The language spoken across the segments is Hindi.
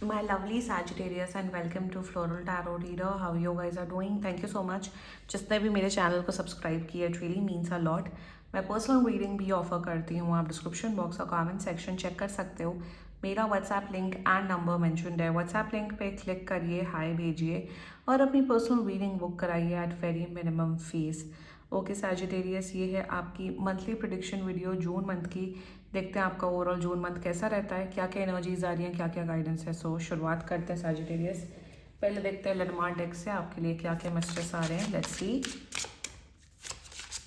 My lovely Sagittarius and welcome to Floral Tarot Reader. How you guys are doing? Thank you so much. जिसने भी मेरे चैनल को सब्सक्राइब किया, it really means a lot. मैं पर्सनल रीडिंग भी ऑफर करती हूँ, आप डिस्क्रिप्शन बॉक्स और कमेंट सेक्शन चेक कर सकते हो. मेरा WhatsApp link and number mentioned है. व्हाट्सएप लिंक पे क्लिक करिए, हाय भेजिए और अपनी पर्सनल रीडिंग बुक कराइए at very minimum fees. Okay Sagittarius, ये है आपकी monthly prediction video June month की. देखते हैं आपका ओवरऑल जून मंथ कैसा रहता है, क्या क्या एनर्जीज आ रही हैं, क्या क्या गाइडेंस है. सो शुरुआत करते हैं सैजिटेरियस. पहले देखते हैं लेनमार्क डेक से आपके लिए क्या क्या मैसेजेस आ रहे हैं. Let's see.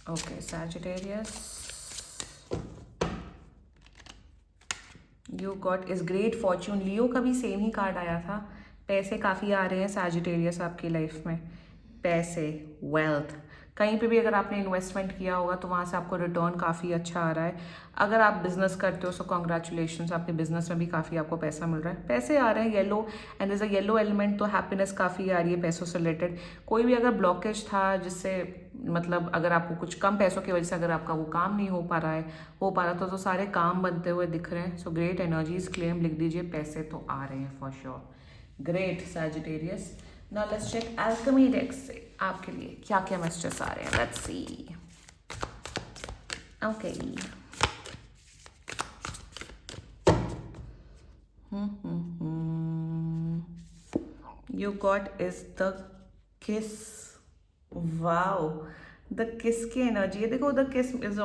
Okay Sagittarius, you got is great fortune. Leo का भी सेम ही कार्ड आया था. पैसे काफ़ी आ रहे हैं सैजिटेरियस आपकी लाइफ में. पैसे, वेल्थ, कहीं पे भी अगर आपने इन्वेस्टमेंट किया होगा तो वहाँ से आपको रिटर्न काफ़ी अच्छा आ रहा है. अगर आप बिजनेस करते हो सो कॉन्ग्रेचुलेशंस, आपके बिजनेस में भी काफ़ी आपको पैसा मिल रहा है. पैसे आ रहे हैं yellow and is a yellow element, तो हैप्पीनेस काफ़ी आ रही है पैसों से रिलेटेड. कोई भी अगर ब्लॉकेज था जिससे मतलब अगर आपको कुछ कम पैसों की वजह से अगर आपका वो काम नहीं हो पा रहा तो सारे काम बनते हुए दिख रहे हैं. सो ग्रेट एनर्जीज, क्लेम लिख दीजिए, पैसे तो आ रहे हैं for sure. Great Sagittarius. Now let's check alchemy deck से आपके लिए क्या क्या मैसेजेस आ रहे हैं. Let's see. Okay. You got is the kiss. Wow, the kiss की एनर्जी है. देखो द किस इज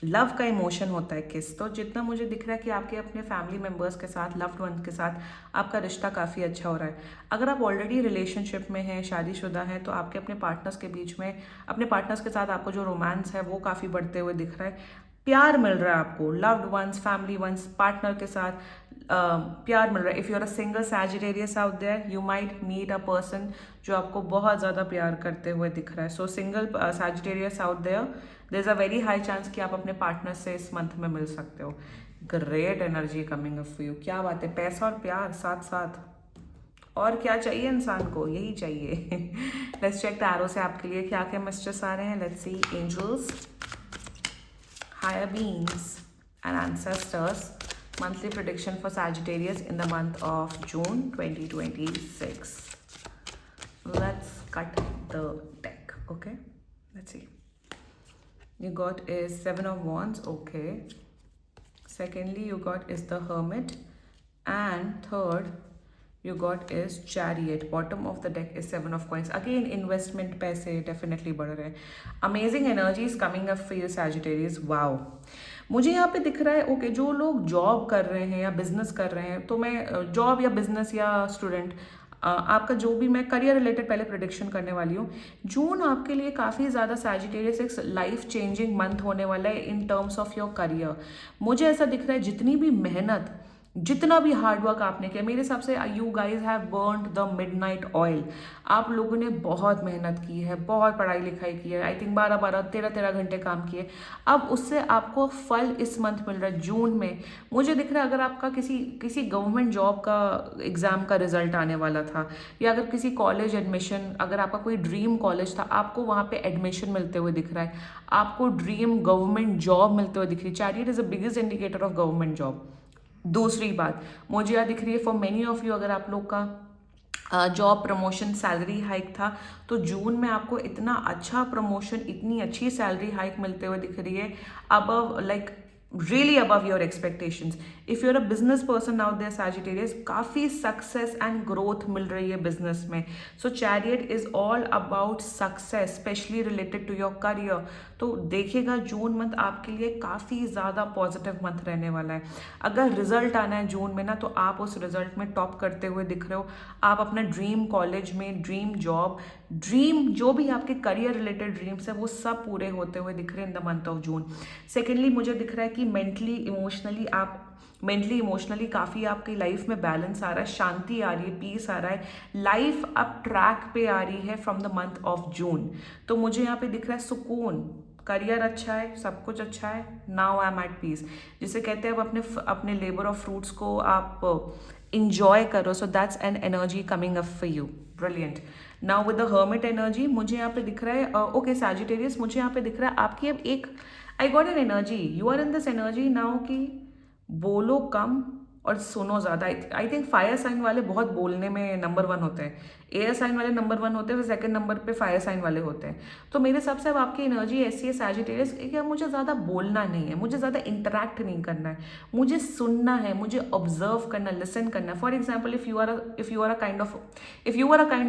लव का इमोशन होता है किस. तो जितना मुझे दिख रहा है कि आपके अपने फैमिली मेम्बर्स के साथ, लव्ड वन के साथ आपका रिश्ता काफ़ी अच्छा हो रहा है. अगर आप ऑलरेडी रिलेशनशिप में हैं, शादीशुदा हैं, तो आपके अपने पार्टनर्स के बीच में, अपने पार्टनर्स के साथ आपको जो रोमांस है वो काफ़ी बढ़ते हुए दिख रहा है. प्यार मिल रहा है आपको, loved ones, family ones, partner के साथ प्यार मिल रहा है. If you are a single Sagittarius out there, you might meet a person जो आपको बहुत ज़्यादा प्यार करते हुए दिख रहा है. So single Sagittarius out there is a very high chance कि आप अपने पार्टनर से इस मंथ में मिल सकते हो. Great energy coming up for you. क्या बात है, पैसा और प्यार साथ साथ. और क्या चाहिए इंसान को, यही चाहिए. लेट्स चेक टैरो से आपके लिए क्या क्या मैसेजेस आ रहे हैं. Let's see. Angels, higher beings and ancestors, monthly prediction for Sagittarius in the month of June 2026. Let's cut the deck. Okay, let's see. You got is Seven of Wands. Okay. Secondly, you got is the Hermit, and third you got is Chariot. Bottom of the deck is Seven of Coins. Again investment, पैसे definitely बढ़ रहे हैं. Amazing energies coming up for you Sagittarius. Wow. मुझे यहाँ पे दिख रहा है ओके जो लोग जॉब कर रहे हैं या बिजनेस कर रहे हैं, तो मैं जॉब या बिजनेस या स्टूडेंट, आपका जो भी, मैं करियर रिलेटेड पहले प्रिडिक्शन करने वाली हूँ. जून आपके लिए काफ़ी ज़्यादा सैजिटेरियस एक लाइफ चेंजिंग मंथ होने वाला है in terms of your career. मुझे ऐसा दिख रहा है जितनी भी मेहनत, जितना भी हार्डवर्क आपने किया, मेरे हिसाब से you guys have burned the midnight oil. आप लोगों ने बहुत मेहनत की है, बहुत पढ़ाई लिखाई की है. आई थिंक 12-13 घंटे काम किए. अब उससे आपको फल इस मंथ मिल रहा है जून में. मुझे दिख रहा है अगर आपका किसी गवर्नमेंट जॉब का एग्जाम का रिजल्ट आने वाला था, या अगर किसी कॉलेज एडमिशन, अगर आपका कोई ड्रीम कॉलेज था, आपको वहाँ पे एडमिशन मिलते हुए दिख रहा है. आपको ड्रीम गवर्नमेंट जॉब मिलते हुए दिख रही है. Chariot is the biggest indicator of government job. दूसरी बात मुझे यह दिख रही है फॉर मेनी ऑफ यू, अगर आप लोग का जॉब प्रमोशन सैलरी हाइक था, तो जून में आपको इतना अच्छा प्रमोशन, इतनी अच्छी सैलरी हाइक मिलते हुए दिख रही है, above like really above your expectations. If you're a business person out there Sagittarius, काफ़ी सक्सेस एंड ग्रोथ मिल रही है बिजनेस में. So chariot is all about success, specially related to your career. तो देखिएगा जून मंथ आपके लिए काफ़ी ज़्यादा पॉजिटिव मंथ रहने वाला है. अगर रिजल्ट आना है जून में ना, तो आप उस रिजल्ट में टॉप करते हुए दिख रहे हो. आप अपना ड्रीम कॉलेज में, ड्रीम जॉब, ड्रीम जो भी आपके करियर रिलेटेड ड्रीम्स है, वो सब पूरे होते हुए दिख रहे हैं इन the month of June. Secondly मुझे दिख रहा है कि मेंटली इमोशनली काफ़ी आपकी लाइफ में बैलेंस आ रहा है, शांति आ रही है, पीस आ रहा है. लाइफ अब ट्रैक पे आ रही है फ्रॉम द मंथ ऑफ जून. तो मुझे यहाँ पे दिख रहा है सुकून, करियर अच्छा है, सब कुछ अच्छा है. Now I am at peace, जिसे कहते हैं अब अपने लेबर ऑफ फ्रूट्स को आप इंजॉय करो. So that's an energy coming up for you. Brilliant. Now with the hermit energy मुझे यहाँ पे दिख रहा है ओके सैजिटेरियस, मुझे यहाँ पे दिख रहा है आपकी अब एक, I got an energy, you are in this energy now कि बोलो कम और सुनो ज़्यादा। आई थिंक फायर साइन वाले बहुत बोलने में नंबर 1 होते हैं, एयर साइन वाले नंबर 1 होते हैं, फिर सेकंड नंबर पे फायर साइन वाले होते हैं। तो मेरे हिसाब से अब आपकी एनर्जी ऐसी है सैजिटेरियस कि अब मुझे ज़्यादा बोलना नहीं है, मुझे ज़्यादा इंटरेक्ट नहीं करना है, मुझे सुनना है, मुझे ऑब्जर्व करना, लिसन करना। For example if you are a kind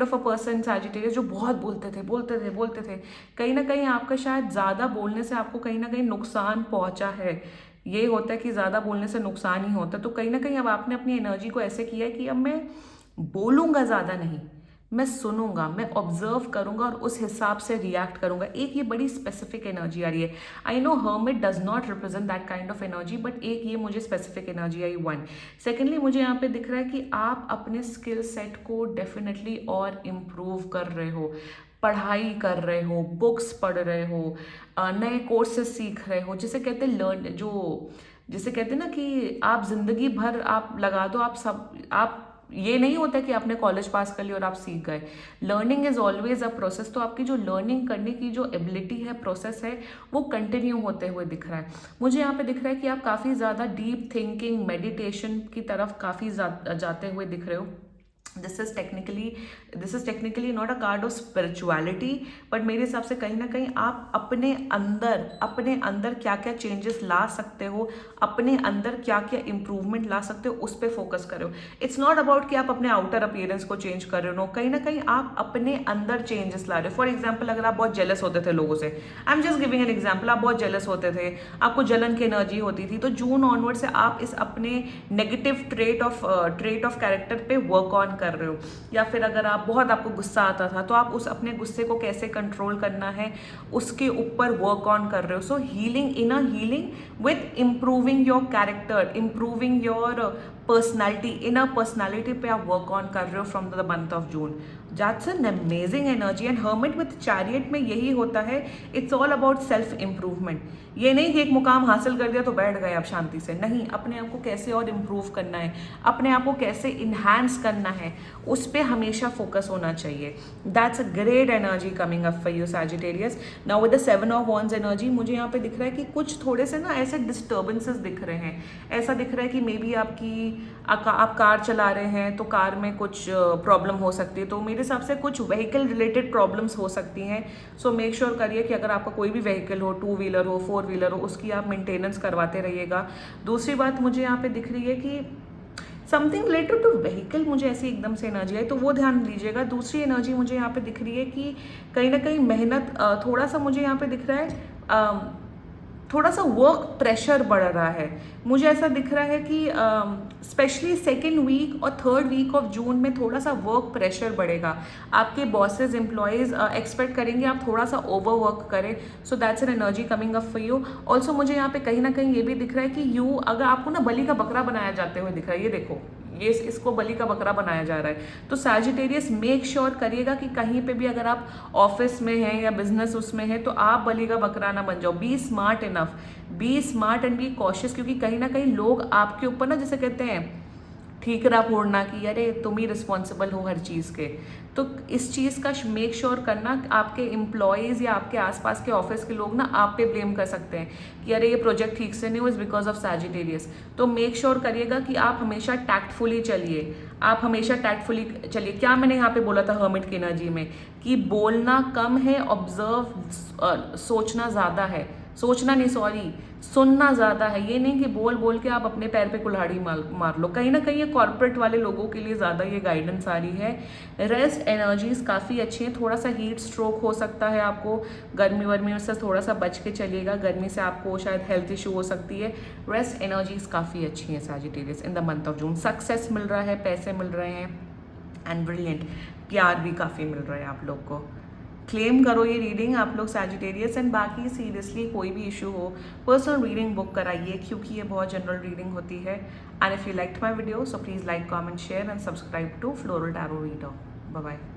of a person Sagittarius जो बहुत बोलते थे, कहीं ना कहीं आपका शायद ज़्यादा बोलने से आपको कहीं ना कहीं नुकसान पहुंचा है। ये होता है कि ज़्यादा बोलने से नुकसान ही होता है। तो कहीं ना कहीं अब आपने अपनी एनर्जी को ऐसे किया है कि अब मैं बोलूँगा ज़्यादा नहीं, मैं सुनूंगा, मैं ऑब्जर्व करूंगा और उस हिसाब से रिएक्ट करूंगा। एक ये बड़ी स्पेसिफिक एनर्जी आ रही है। I know hermit does not represent that kind of energy, but एक ये मुझे स्पेसिफिक एनर्जी आई 1। सेकेंडली मुझे यहाँ पे दिख रहा है कि आप अपने स्किल सेट को डेफिनेटली और इम्प्रूव कर रहे हो, पढ़ाई कर रहे हो, बुक्स पढ़ रहे हो, नए कोर्सेज सीख रहे हो, जिसे कहते हैं लर्न, जिसे कहते हैं ना कि आप जिंदगी भर आप लगा दो, आप ये नहीं होता कि आपने कॉलेज पास कर लिया और आप सीख गए। Learning is always a process. तो आपकी जो लर्निंग करने की जो एबिलिटी है, प्रोसेस है, वो कंटिन्यू होते हुए दिख रहा है। मुझे यहाँ पे दिख रहा है कि आप काफ़ी ज़्यादा डीप थिंकिंग, मेडिटेशन की तरफ काफ़ी जाते हुए दिख रहे हो। This is technically not a card of spirituality, but मेरे हिसाब से कहीं ना कहीं आप अपने अंदर क्या क्या चेंजेस ला सकते हो, अपने अंदर क्या क्या इंप्रूवमेंट ला सकते हो, उस पर फोकस करो। इट्स नॉट अबाउट कि आप अपने आउटर अपीयरेंस को चेंज कर रहे हो, कहीं ना कहीं आप अपने अंदर चेंजेस ला रहे हो। फॉर एग्जाम्पल अगर आप बहुत जेलस होते थे लोगों से, I am just giving an example, आप बहुत जेलस होते थे, आपको जलन की एनर्जी होती थी, तो जून ऑनवर्ड से आप इस अपने नेगेटिव ट्रेट ऑफ कैरेक्टर पे वर्क ऑन कर रहे हो। या फिर अगर आपको गुस्सा आता था, तो आप उस अपने गुस्से को कैसे कंट्रोल करना है, उसके ऊपर वर्क ऑन कर रहे हो। सो healing with improving your character, improving your personality, inner personality पे आप वर्क ऑन कर रहे हो from the month of June. That's an amazing energy. And hermit with chariot में यही होता है, it's all about self improvement. ये नहीं कि एक मुकाम हासिल कर दिया तो बैठ गए आप शांति से, नहीं, अपने आप को कैसे और इम्प्रूव करना है, अपने आप को कैसे इन्हांस करना है, उस पर हमेशा फोकस होना चाहिए। That's a great energy coming up for you Sagittarius. Now with the 7 of wands energy मुझे यहाँ पे दिख रहा है कि कुछ थोड़े से ना ऐसे डिस्टर्बेंसेस दिख रहे हैं। ऐसा दिख रहा है कि मे बी आप कार चला रहे हैं तो कार में कुछ प्रॉब्लम हो सकती है। तो मेरे हिसाब से कुछ व्हीकल रिलेटेड प्रॉब्लम्स हो सकती हैं। सो मेक श्योर करिए कि अगर आपका कोई भी व्हीकल हो, 2 व्हीलर हो, 4 व्हीलर हो, उसकी आप मेंटेनेंस करवाते रहिएगा। दूसरी बात मुझे यहाँ पे दिख रही है कि समथिंग रिलेटेड टू व्हीकल, मुझे ऐसी एकदम से एनर्जी है, तो वो ध्यान दीजिएगा। दूसरी एनर्जी मुझे यहाँ पे दिख रही है कि कहीं ना कहीं मेहनत, थोड़ा सा मुझे यहाँ पे दिख रहा है, थोड़ा सा वर्क प्रेशर बढ़ रहा है। मुझे ऐसा दिख रहा है कि स्पेशली सेकेंड वीक और थर्ड वीक ऑफ जून में थोड़ा सा वर्क प्रेशर बढ़ेगा। आपके बॉसेस, एम्प्लॉयज़ एक्सपेक्ट करेंगे आप थोड़ा सा ओवर वर्क करें। So that's an energy coming up for you. Also मुझे यहाँ पे कहीं ना कहीं ये भी दिख रहा है कि अगर आपको ना बलि का बकरा बनाया जाते हुए दिख रहा है, ये देखो, ये इसको बलि का बकरा बनाया जा रहा है। तो सैजिटेरियस मेक श्योर करिएगा कि कहीं पे भी अगर आप ऑफिस में हैं या बिजनेस उसमें हैं, तो आप बलि का बकरा ना बन जाओ। Be smart enough, be smart and be cautious, क्योंकि कहीं ना कहीं लोग आपके ऊपर ना, जैसे कहते हैं ठीकरा फोड़ना कि अरे तुम ही रिस्पॉन्सिबल हो हर चीज़ के। तो इस चीज़ का मेक श्योर करना, आपके एम्प्लॉयज़ या आपके आसपास के ऑफिस के लोग ना आप पे ब्लेम कर सकते हैं कि अरे ये प्रोजेक्ट ठीक से नहीं हुआ, इज बिकॉज ऑफ सैजिटेरियस। तो मेक श्योर करिएगा कि आप हमेशा टैक्टफुली चलिए, क्या मैंने यहाँ पे बोला था हर्मिट की एनर्जी में, कि बोलना कम है, ऑब्जर्व, सोचना ज़्यादा है, सुनना ज़्यादा है। ये नहीं कि बोल बोल के आप अपने पैर पे कुल्हाड़ी मार लो। कहीं ना कहीं ये कॉर्पोरेट वाले लोगों के लिए ज़्यादा ये गाइडेंस आ रही है। रेस्ट एनर्जीज काफ़ी अच्छी हैं। थोड़ा सा हीट स्ट्रोक हो सकता है आपको, गर्मी वर्मी से थोड़ा सा बच के चलिएगा, गर्मी से आपको शायद हेल्थ इशू हो सकती है। रेस्ट एनर्जीज काफ़ी अच्छी हैं Sagittarius in the month of June. Success मिल रहा है, पैसे मिल रहे हैं, एंड ब्रिलियंट प्यार भी काफ़ी मिल रहा है आप लोग को। क्लेम करो ये रीडिंग आप लोग सैजिटेरियस। एंड बाकी सीरियसली कोई भी इशू हो, पर्सनल रीडिंग बुक कराइए, क्योंकि ये बहुत जनरल रीडिंग होती है। And if you liked my video, so please like, comment, share and subscribe to floral tarot reader. Bye bye.